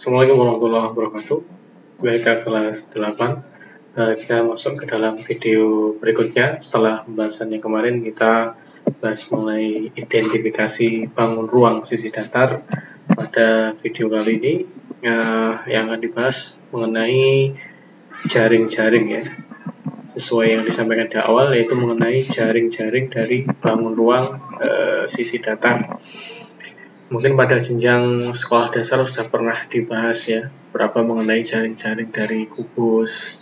Assalamualaikum warahmatullahi wabarakatuh. Welcome kelas 8. Kita masuk ke dalam video berikutnya. Setelah pembahasan yang kemarin, kita bahas mengenai identifikasi bangun ruang sisi datar. Pada video kali ini yang akan dibahas mengenai jaring-jaring ya. Sesuai yang disampaikan di awal, yaitu mengenai jaring-jaring dari bangun ruang sisi datar. Mungkin pada jenjang sekolah dasar sudah pernah dibahas ya, berapa mengenai jaring-jaring dari kubus,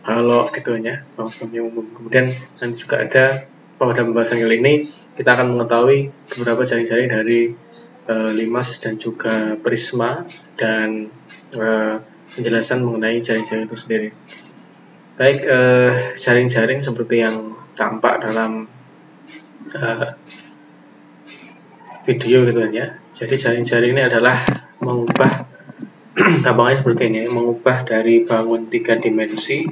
balok gitu ya, bangunan umum. Kemudian nanti juga ada pada pembahasan kali ini kita akan mengetahui beberapa jaring-jaring dari limas dan juga prisma dan penjelasan mengenai jaring-jaring itu sendiri. Baik, jaring-jaring seperti yang tampak dalam video gitu kan ya. Jadi jaring-jaring ini adalah mengubah gampangnya seperti ini, mengubah dari bangun 3 dimensi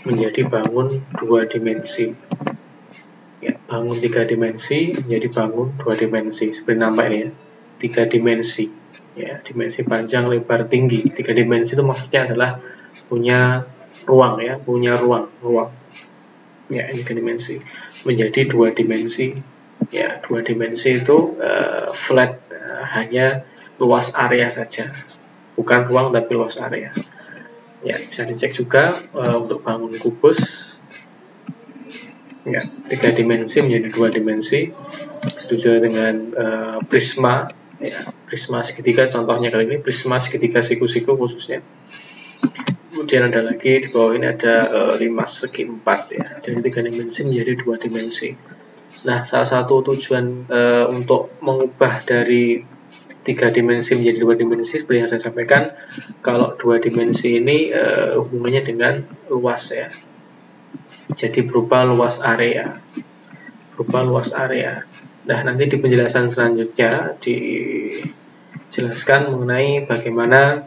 menjadi bangun 2 dimensi. Ya, bangun 3 dimensi menjadi bangun 2 dimensi. Seperti nampak ini ya. 3 dimensi. Ya, dimensi panjang, lebar, tinggi. 3 dimensi itu maksudnya adalah punya ruang ya, punya ruang. Ya, ini 3 dimensi menjadi 2 dimensi. Ya, 2 dimensi itu flat, hanya luas area saja, bukan ruang tapi luas area. Ya, bisa dicek juga untuk bangun kubus. Ya, 3 dimensi menjadi 2 dimensi. Itu juga dengan prisma. Ya, prisma segitiga contohnya kali ini, prisma segitiga siku-siku khususnya. Kemudian ada lagi di bawah ini ada limas segi 4 ya, dari 3 dimensi menjadi 2 dimensi. Nah, salah satu tujuan untuk mengubah dari 3 dimensi menjadi 2 dimensi seperti yang saya sampaikan, kalau 2 dimensi ini hubungannya dengan luas ya. Jadi berupa luas area. Nah, nanti di penjelasan selanjutnya dijelaskan mengenai bagaimana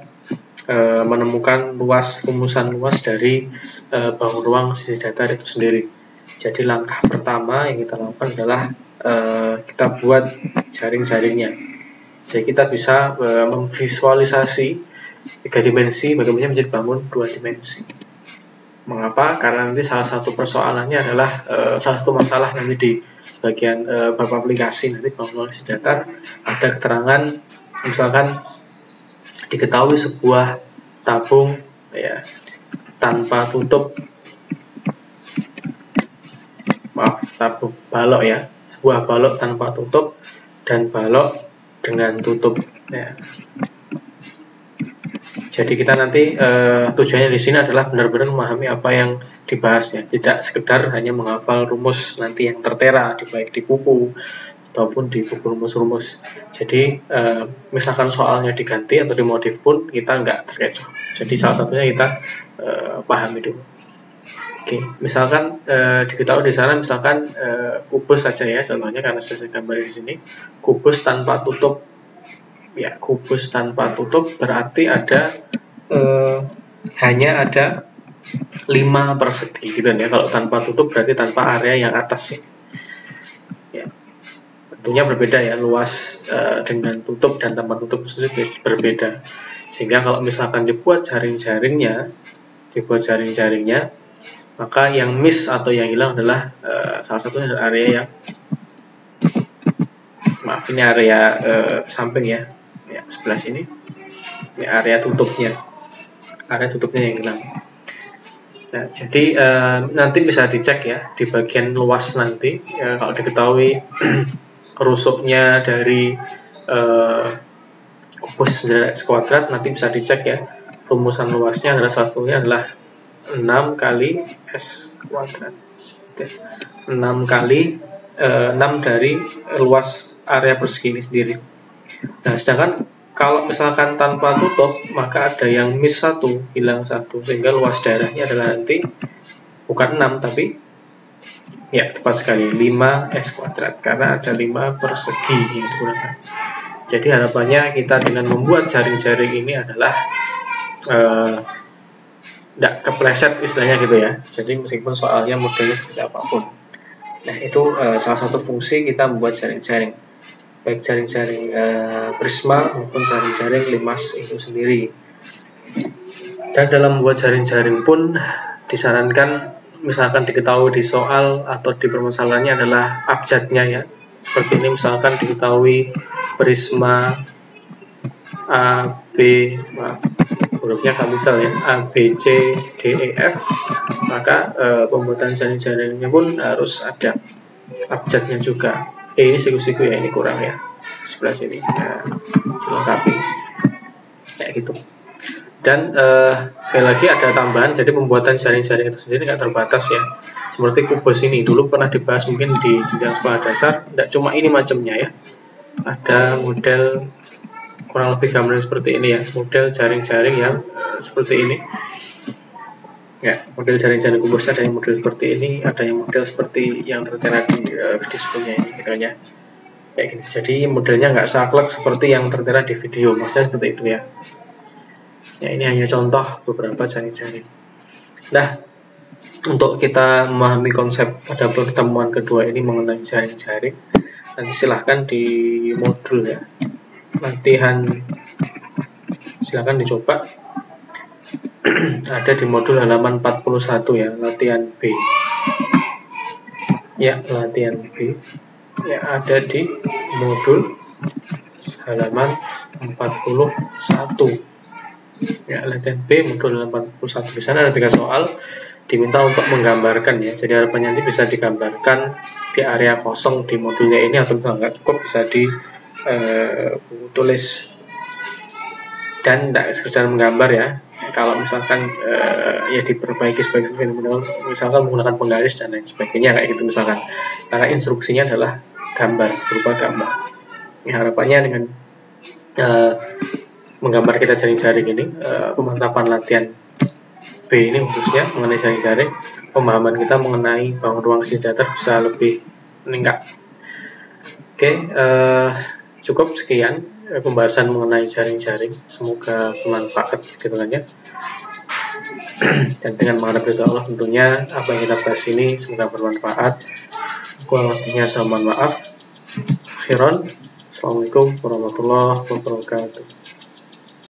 menemukan rumusan luas dari bangun ruang sisi datar itu sendiri. Jadi langkah pertama yang kita lakukan adalah kita buat jaring-jaringnya. Jadi kita bisa memvisualisasi 3 dimensi bagaimana menjadi bangun 2 dimensi. Mengapa? Karena nanti salah satu persoalannya adalah salah satu masalah nanti di bagian bab aplikasi nanti bangun ruang sisi datar ada keterangan misalkan diketahui sebuah tabung ya tanpa tutup, tabung balok ya, sebuah balok tanpa tutup dan balok dengan tutup ya. Jadi kita nanti tujuannya di sini adalah benar-benar memahami apa yang dibahas ya, tidak sekedar hanya menghafal rumus nanti yang tertera baik di buku ataupun di buku rumus-rumus. Jadi misalkan soalnya diganti atau dimodif pun kita nggak terkecoh. Jadi salah satunya kita pahami dulu. Oke, misalkan diketahui di sana misalkan kubus saja ya contohnya, karena sudah saya gambar di sini kubus tanpa tutup ya, kubus tanpa tutup berarti ada hanya ada 5 persegi gitu ya. Kalau tanpa tutup berarti tanpa area yang atas ya. Tentunya berbeda ya, luas dengan tutup dan tanpa tutup berbeda. Sehingga kalau misalkan dibuat jaring-jaringnya, maka yang miss atau yang hilang adalah salah satunya area yang ini area samping ya, sebelah sini ya, area tutupnya yang hilang. Nah, jadi nanti bisa dicek ya di bagian luas nanti kalau diketahui rusuknya dari kubus 9x kuadrat, nanti bisa dicek ya rumusan luasnya adalah salah satunya adalah 6 kali S kuadrat. 6 kali 6 dari luas area persegi ini sendiri. Nah, sedangkan kalau misalkan tanpa tutup, maka ada yang miss 1, hilang 1, sehingga luas daerahnya adalah nanti bukan 6 tapi ya tepat sekali 5 S kuadrat, karena ada 5 persegi yang digunakan. Jadi harapannya kita dengan membuat jaring-jaring ini adalah tidak kepleset istilahnya gitu ya. Jadi meskipun soalnya modelnya seperti apapun. Nah, itu salah satu fungsi kita membuat jaring-jaring. baik jaring-jaring Prisma maupun jaring-jaring Limas itu sendiri. Dan dalam membuat jaring-jaring pun disarankan misalkan diketahui di soal atau di permasalahannya adalah abjadnya ya. Seperti ini misalkan diketahui Prisma A, B, hurufnya kapital ya, A, B, C, D, E, F, maka pembuatan jaring-jaringnya pun harus ada abjadnya juga. Ini siku-siku ya, ini kurang ya, sebelah sini ya, dilengkapi kayak gitu. Dan sekali lagi ada tambahan, jadi pembuatan jaring-jaring itu sendiri nggak terbatas ya, seperti kubus ini dulu pernah dibahas mungkin di jenjang sekolah dasar. Tidak cuma ini macamnya ya, ada model kurang lebih gambarnya seperti ini ya, model jaring-jaring yang seperti ini ya, model jaring-jaring kubus ada yang model seperti ini, ada yang model seperti yang tertera di video sebelumnya ini gitu ya, kayak gini. Jadi modelnya nggak saklek seperti yang tertera di video, maksudnya seperti itu ya. Ya, ini hanya contoh beberapa jaring-jaring. Nah, untuk kita memahami konsep pada pertemuan kedua ini mengenai jaring-jaring, nanti silahkan di modul ya, latihan silahkan dicoba. Ada di modul halaman 41 ya, latihan B ya, latihan B ya, ada di modul halaman 41 ya, latihan B modul halaman 41. Di sana ada 3 soal diminta untuk menggambarkan ya, jadi harapannya nanti bisa digambarkan di area kosong di modulnya ini, atau nggak cukup bisa ditulis dan tidak sekedar menggambar ya. Kalau misalkan ya diperbaiki sebagai misalkan menggunakan penggaris dan lain sebagainya kayak gitu misalkan, karena instruksinya adalah gambar, berupa gambar ya. Harapannya dengan menggambar kita jaring-jaring ini, pemantapan latihan B ini khususnya mengenai jaring-jaring, pemahaman kita mengenai bangun ruang isi datar bisa lebih meningkat. Oke, cukup sekian pembahasan mengenai jaring-jaring, semoga bermanfaat gitu kan ya. Dan dengan mengharap ridho Allah tentunya apa yang kita bahas ini semoga bermanfaat. Kurang lebihnya saya mohon maaf. Akhiran, assalamualaikum warahmatullahi wabarakatuh.